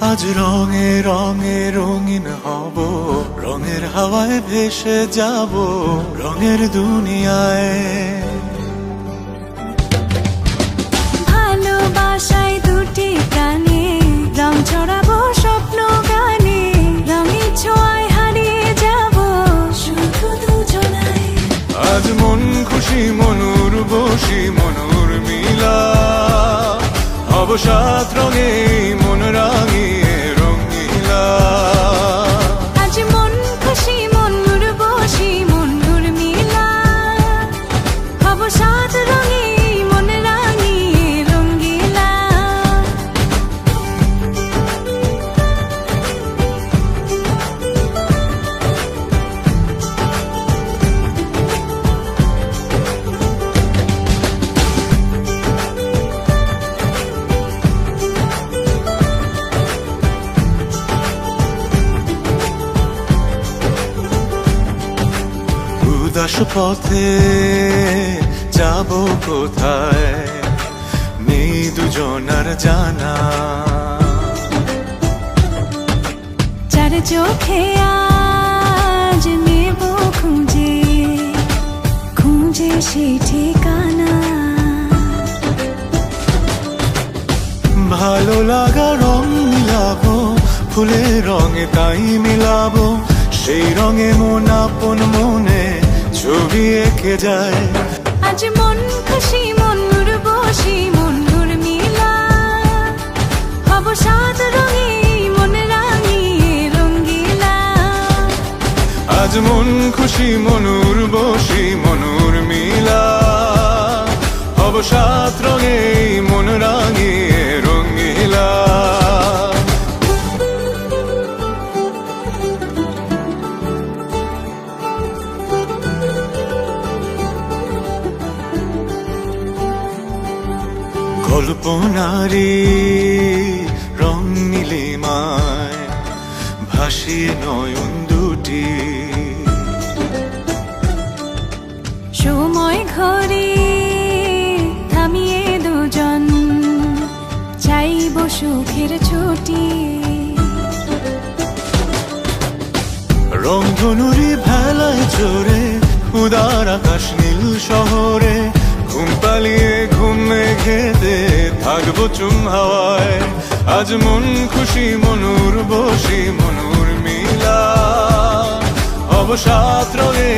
আজ রঙে রঙে রঙিন হব, রঙের হাওয়ায় ভেসে যাব রঙের দুনিয়ায়। ভালোবাসায় দুটি প্রাণে রং ছড়াবো স্বপ্ন গানে, রঙের ছোঁয়ায় হারিয়ে যাব শুধু দুজনায়। আজ মন খুশি মনুর বসি মনুর মিলা, অবসাদ রঙে মন রাঙিয়ে রঙিলা। আজ মন খুশি মনুর বসি মনুর মিলা, অবসাদ রঙে মন রাঙিয়ে রঙিলা। উদাস পথে যাব কোথায়, নেই দুজনার জানা। চার চোখে আজ নেব খুঁজে খুঁজে সেই ঠিকানা। ভালো লাগা রং মিলাবো, ফুলের রঙে তাই মিলাবো, সেই রঙে মন আপন মনে ছবি এঁকে যায়। আজ মন খুশি মনুর বসি মনুর মিলা, অবসাদ রঙে মন রাঙিয়ে রঙিলা। আজ মন খুশি মনুর বসি মনুর মিলা, অবসাদ রঙে মন রাঙিয়ে রঙিলা। কল্পনারি রং নীলিমায় ভাসিয়ে নয়ন দুটি, সময় ঘরে থামিয়ে দুজন চাইব সুখের ছুটি। রংধনুরি ভেলায় চড়ে উদার আকাশ নীল শহরে, ঘুম পালিয়ে ঘুম মেঘেতে থাকবো চুম হাওয়ায়। আজ মন খুশি মনুর বসি মনুর মিলা, অবসাদ রঙে